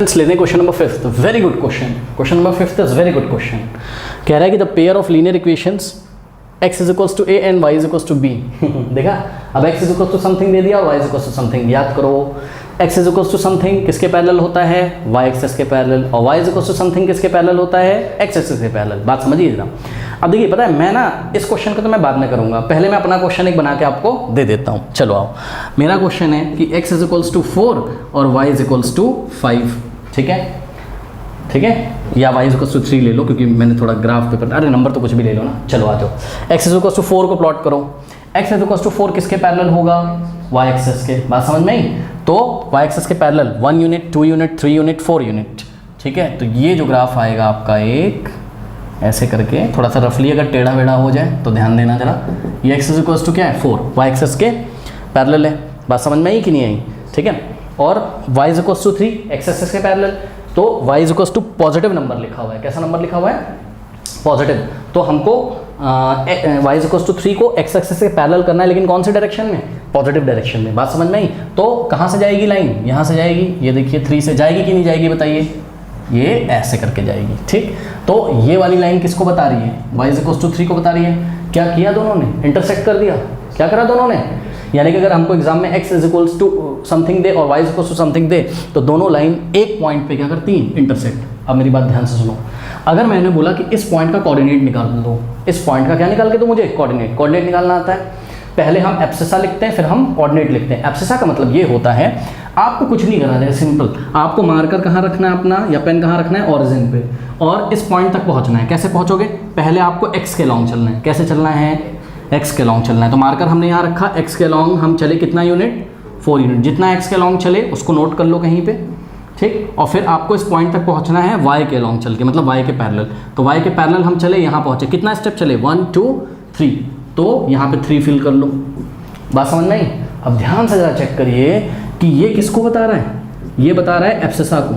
लेते हैं question number 5th। Very good question. Question number 5th is very good question. कह रहा है कि the pair of linear equations x is equals to a and y is equals to b। देखा, अब x is equals to something दे दिया और y is equals to something. याद करो, x is equals to something किसके parallel होता है, y एक्सिस के पैरेलल, और y is equals to something किसके पैरेलल होता है, x एक्सिस के पैरेलल। बात समझिए जरा। अब देखिए, पता है मैं ना इस क्वेश्चन को तो मैं बाद में करूंगा, पहले मैं अपना क्वेश्चन एक बना के आपको दे देता हूँ। चलो आओ, मेरा क्वेश्चन है कि x इज इक्वल्स टू 4 और y इज इक्वल्स टू 5। ठीक है, ठीक है, या y इज इक्वल्स टू 3 ले लो, क्योंकि मैंने थोड़ा ग्राफ पेपर, अरे नंबर तो कुछ भी ले लो ना। चलो आ जाओ, x इज इक्वल्स टू 4 को प्लॉट करो। x इज इक्वल्स टू 4 किसके पैरेलल होगा, y एक्सिस के। बात समझ में आई? तो y एक्सिस के parallel 1 unit, 2 unit, 3 unit, 4 unit. ठीक है, तो ये जो ग्राफ आएगा आपका एक ऐसे करके, थोड़ा सा रफली अगर टेढ़ा वेढ़ा हो जाए तो ध्यान देना जरा। ये x इज इक्वल्स टू क्या है, 4, y एक्सिस के पैरेलल है। बात समझ में आई कि नहीं आई? ठीक है, और y is equals to 3 x axis के पैरेलल, तो y is equals to positive number लिखा हुआ है। कैसा नंबर लिखा हुआ है, पॉजिटिव। तो हमको y इज इक्वल्स टू 3 को x एक्सिस से पैरेलल करना है, लेकिन कौन से डायरेक्शन में, पॉजिटिव डायरेक्शन में। बात समझ में आई? तो कहाँ से जाएगी लाइन, यहाँ से जाएगी। ये देखिए 3 से जाएगी कि नहीं जाएगी, बताइए। ये ऐसे करके जाएगी। ठीक, तो ये वाली लाइन किसको बता रही है, y इज इक्वल्स टू 3 को बता रही है। क्या किया दोनों ने, इंटरसेक्ट कर दिया। क्या करा दोनों ने, यानी कि अगर हमको एग्जाम में x is equals to something दे और y is equals to something दे, तो दोनों लाइन एक पॉइंट पे क्या करती हैं, इंटरसेक्ट। अब मेरी बात ध्यान से सुनो, अगर मैंने बोला कि इस पॉइंट का कोऑर्डिनेट निकाल दो, इस पॉइंट का क्या निकाल के दो मुझे, कोऑर्डिनेट निकालना आता है। पहले हम एब्सिसा लिखते हैं, फिर हम कोऑर्डिनेट लिखते हैं। एब्सिसा का मतलब ये होता है, आपको कुछ नहीं करना है, सिंपल। आपको मार्कर कहाँ रखना है अपना, या पेन कहाँ रखना है, ओरिजिन पे, और इस पॉइंट तक पहुँचना है। कैसे पहुँचोगे, पहले आपको x के लॉन्ग चलना है। कैसे चलना है, x के लॉन्ग चलना है। तो मार्कर हमने यहाँ रखा, x के लॉन्ग हम चले कितना यूनिट, 4 यूनिट। जितना x के लॉन्ग चले उसको नोट कर लो कहीं पे। ठीक, और फिर आपको इस पॉइंट तक पहुँचना है y के लॉन्ग चल के, मतलब y के पैरेलल। तो y के पैरेलल हम चले, यहाँ पहुँचे, कितना स्टेप चले, 1 2 3, तो यहाँ पे 3 फिल कर लो। बात समझ में आई? अब ध्यान से ज़रा चेक करिए कि ये किसको बता रहा है, ये बता रहा है एब्सिसा को,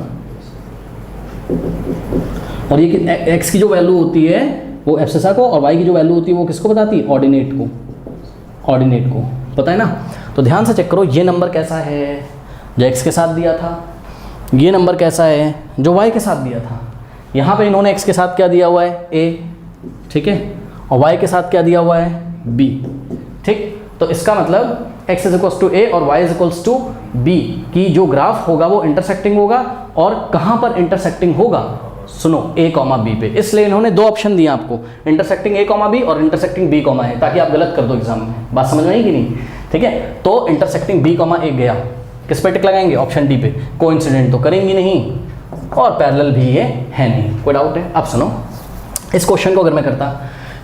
और ये x की जो वैल्यू होती है वो एब्सिसा को, और y की जो वैल्यू होती है वो किसको बताती है, ऑर्डिनेट को। ऑर्डिनेट को पता है ना। तो ध्यान से चेक करो, ये नंबर कैसा है जो x के साथ दिया था, ये नंबर कैसा है जो y के साथ दिया था। यहाँ पे इन्होंने x के साथ क्या दिया हुआ है, a, ठीक है, और y के साथ क्या दिया हुआ है, b। ठीक, तो इसका मतलब x is equals to a और y is equals to b की जो ग्राफ होगा वो इंटरसेक्टिंग होगा। और कहाँ पर इंटरसेक्टिंग होगा, सुनो, a, b पे। इसलिए इन्होंने दो ऑप्शन दिए आपको, इंटरसेक्टिंग a, b और इंटरसेक्टिंग b, a, ताकि आप गलत कर दो एग्जाम में। बात समझ में आई कि नहीं? ठीक है, तो इंटरसेक्टिंग b, a गया, किस पे टिक लगाएंगे, ऑप्शन डी पे। कोइंसिडेंट तो करेंगे नहीं, और पैरेलल भी ये है नहीं। कोई डाउट है? अब सुनो, इस क्वेश्चन को अगर मैं करता,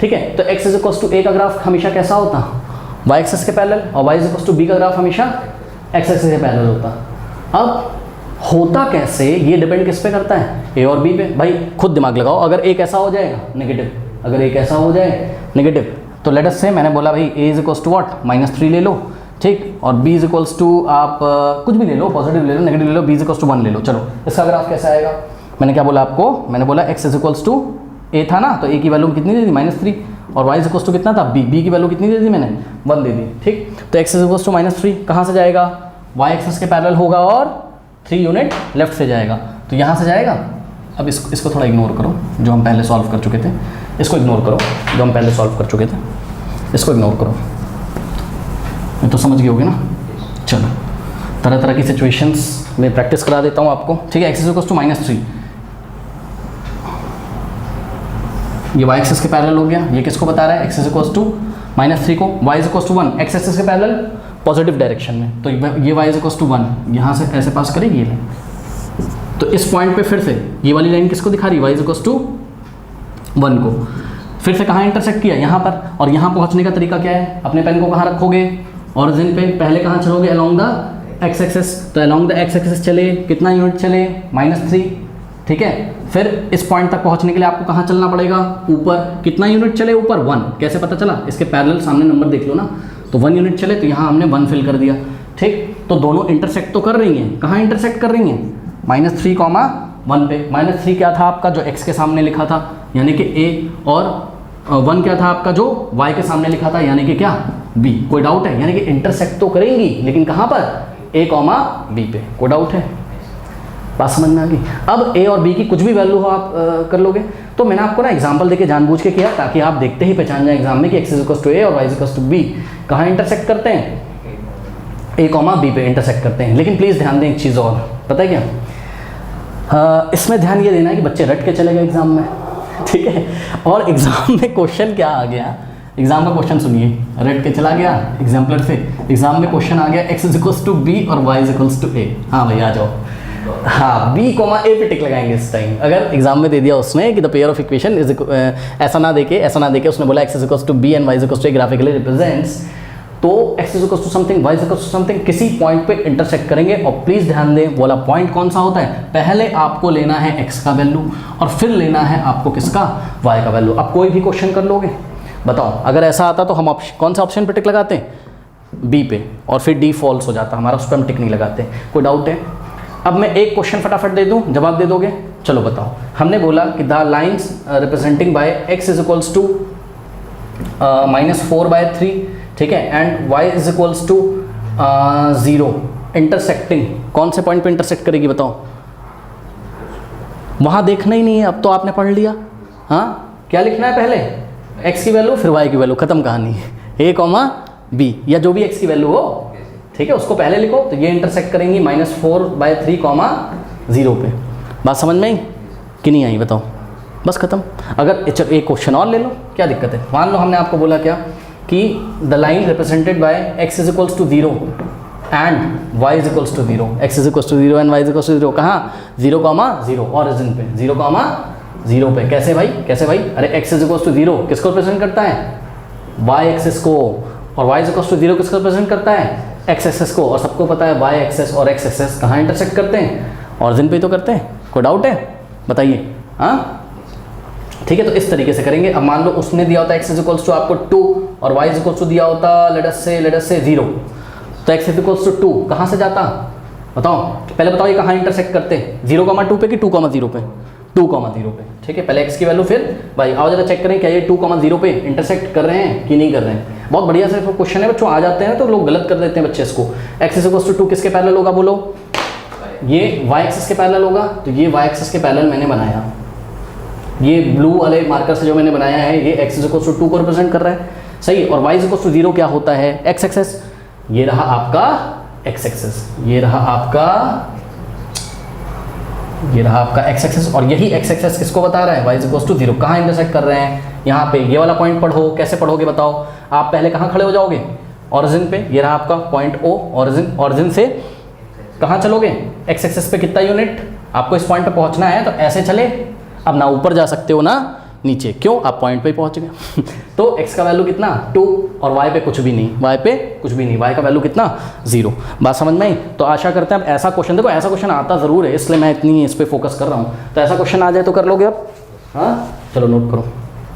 ठीक है, तो x is equals to a का ग्राफ हमेशा कैसा होता, y एक्सिस के पैरेलल, और y is equals to b का ग्राफ हमेशा x एक्सिस के पैरेलल होता। अब होता कैसे, ये डिपेंड किस पे करता है, a और b पे। भाई खुद दिमाग लगाओ, अगर a कैसा हो जाएगा, नेगेटिव, अगर a कैसा हो जाए नेगेटिव, तो लेट अस से मैंने बोला भाई a is equals to what, -3 ले लो। ठीक, और b इज इक्वल्स टू आप कुछ भी ले लो, पॉजिटिव ले लो, नेगेटिव ले लो, b इज इक्वल्स टू 1 ले लो। चलो, इसका ग्राफ कैसा आएगा, मैंने क्या बोला आपको, मैंने बोला x is equals to a था ना, तो a की वैल्यू कितनी दे दी, -3, और y इज इक्वल्स टू कितना था, b की वैल्यू कितनी दे दी मैंने, 1 दे दी। ठीक, तो x इज इक्वल्स टू -3 कहाँ से जाएगा, y एक्सिस के पैरेलल होगा और 3 यूनिट लेफ्ट से जाएगा, तो यहाँ से जाएगा। अब इसको थोड़ा इग्नोर करो, जो हम पहले सॉल्व कर चुके थे, इसको इग्नोर करो, जो हम पहले सॉल्व कर चुके थे, इसको इग्नोर करो। ये तो समझ गए होगे ना। चलो, तरह तरह की सिचुएशंस में प्रैक्टिस करा देता हूँ आपको। ठीक है, x इज इक्वल्स टू -3, ये y एक्सिस के पैरेलल हो गया। ये किसको बता रहा है, x इज इक्वल्स टू -3 को, y is equals to 1, x axis के पैरेलल पॉजिटिव डायरेक्शन में, तो ये y इज इक्वल्स टू 1, यहाँ से ऐसे पास करेगी ये लाइन। तो इस पॉइंट पे फिर से ये वाली लाइन किसको दिखा रही है, y इज इक्वल्स टू 1 को। फिर से कहाँ इंटरसेक्ट किया, यहाँ पर। और यहाँ पहुँचने का तरीका क्या है, अपने पेन को कहाँ रखोगे, ऑरिजिन पे। पहले कहाँ चलोगे, अलॉन्ग द x एक्सिस, तो अलॉन्ग द x एक्सिस चले, कितना यूनिट चले, -3। ठीक है, फिर इस पॉइंट तक पहुंचने के लिए आपको कहाँ चलना पड़ेगा, ऊपर। कितना यूनिट चले ऊपर, 1। कैसे पता चला, इसके पैरेलल सामने नंबर देख लो ना, तो 1 यूनिट चले, तो यहाँ हमने 1 फिल कर दिया। ठीक, तो दोनों इंटरसेक्ट तो कर रही हैं, कहाँ इंटरसेक्ट कर रही हैं, -3, 1 पे। -3 क्या था आपका, जो x के सामने लिखा था, यानी कि a, और 1 क्या था आपका, जो y के सामने लिखा था, यानी कि क्या, b। कोई डाउट है, यानी कि इंटरसेक्ट तो करेंगी, लेकिन कहाँ पर, a, b पे। कोई डाउट है? बात समझ में आ गई। अब ए और बी की कुछ भी वैल्यू हो आप कर लोगे। तो मैंने आपको ना एग्जांपल देके जानबूझ के किया ताकि आप देखते ही पहचान जाए एग्जाम में कि x इज टू ए और y इज टू बी कहाँ इंटरसेक्ट करते हैं, ए कॉमा बी पे इंटरसेक्ट करते हैं। लेकिन प्लीज़ ध्यान दें एक चीज़ और, पता है क्या, इसमें ध्यान ये देना है कि बच्चे रट के चले गए एग्जाम में, ठीक है। और एग्जाम में क्वेश्चन क्या आ गया, एग्जाम का क्वेश्चन सुनिए, रट के चला गया एग्जाम्पलर से, एग्जाम में क्वेश्चन आ गया x is equals to b और y is equals to a. हाँ भाई आ जाओ, हाँ बी कोमा ए पे टिक लगाएंगे इस टाइम। अगर एग्जाम में दे दिया उसने कि the pair of equation is ऐसा ना देके उसने बोला x is equals to b and y is equals to a graphically represents, तो x is equals to something y is equals to something किसी पॉइंट पे इंटरसेक्ट करेंगे। और प्लीज़ ध्यान दें वाला पॉइंट कौन सा होता है, पहले आपको लेना है x का वैल्यू और फिर लेना है आपको किसका, y का वैल्यू। अब कोई भी क्वेश्चन कर लोगे, बताओ अगर ऐसा आता तो हम कौन सा ऑप्शन पे टिक लगाते हैं, बी पे, और फिर डी फॉल्स हो जाता हमारा, उस पर हम टिक नहीं लगाते। कोई डाउट है? अब मैं एक क्वेश्चन फटाफट दे दूं, जवाब दे दोगे? चलो बताओ। हमने बोला कि the lines representing by x is equals to -4/3, ठीक है, and y is equals to 0 intersecting कौन से पॉइंट पे इंटरसेक्ट करेगी बताओ? वहाँ देखना ही नहीं है, अब तो आपने पढ़ लिया। हाँ क्या लिखना है, पहले x की वैल्यू फिर y की वैल्यू, खत्म कहानी। a कॉमा b या जो भी x की वैल्यू हो, ठीक है, उसको पहले लिखो। तो ये इंटरसेक्ट करेंगी -4/3 कॉमा 0 पे। बात समझ में आई कि नहीं आई बताओ? बस खत्म। अगर चलो एक क्वेश्चन और ले लो, क्या दिक्कत है? मान लो हमने आपको बोला क्या कि the line represented by x is equals to 0 and y is equals to 0, x is equals to 0 and y is equals to 0 कहाँ, 0,0 ऑरिजिन पे, 0,0 पे। कैसे भाई, कैसे भाई? अरे x इज इक्वल्स टू 0 किसको रिप्रेजेंट करता है, y एक्सिस को, और y इज इक्वल्स टू 0 किसको रिप्रेजेंट करता है, x एक्सिस को। और सबको पता है y एक्सिस और x एक्सिस कहाँ इंटरसेक्ट करते हैं, ऑरिजिन पे तो करते हैं। कोई डाउट है बताइए? हाँ ठीक है, तो इस तरीके से करेंगे। अब मान लो उसने दिया होता x इज इक्वल्स टू आपको 2 और y इज इक्वल्स टू दिया होता लेट अस से 0, तो x इज इक्वल्स टू 2 कहाँ से जाता बताओ? पहले बताओ ये कहाँ इंटरसेक्ट करते, 0,2 पे कि 2,0 पे? 2,0 पे, ठीक है। पहले x की वैल्यू, फिर भाई आओ जरा चेक करें क्या ये 2,0 पे इंटरसेक्ट कर रहे हैं कि नहीं कर रहे हैं। बहुत बढ़िया से क्वेश्चन है बच्चों, आ जाते हैं तो लोग गलत कर देते हैं बच्चे इसको। x इज इक्वल्स टू 2 किसके पैरेलल होगा बोलो? ये y एक्सिस के पैरेलल होगा, तो ये y एक्सिस के पैरेलल मैंने बनाया, ये ब्लू वाले मार्कर से जो मैंने बनाया है ये x इज इक्वल्स टू 2 को रिप्रेजेंट कर रहा है, सही। और y इज इक्वल्स टू 0 क्या होता है, x एक्सिस। ये रहा आपका x एक्सिस, ये रहा आपका x एक्सिस, और यही x एक्सिस किसको बता रहा है, y इज इक्वल्स टू 0 कहाँ इंटरसेक्ट कर रहे हैं, यहाँ पे। ये वाला पॉइंट पढ़ो, कैसे पढ़ोगे बताओ? आप पहले कहाँ खड़े हो जाओगे, ऑरिजिन पे। ये रहा आपका पॉइंट O, ऑरिजिन से कहाँ चलोगे, x एक्सिस पे कितना यूनिट, आपको इस पॉइंट पे पहुँचना है तो ऐसे चले। अब ना ऊपर जा सकते हो ना नीचे, क्यों, आप पॉइंट पे ही पहुँच गए। तो x का वैल्यू कितना 2 और y पे कुछ भी नहीं, y का वैल्यू कितना 0। बात समझ में आई? तो आशा करते हैं अब ऐसा क्वेश्चन, देखो ऐसा क्वेश्चन आता ज़रूर है इसलिए मैं इतनी इस पर फोकस कर रहा हूँ। तो ऐसा क्वेश्चन आ जाए तो कर लोगे अब? हाँ चलो नोट करो।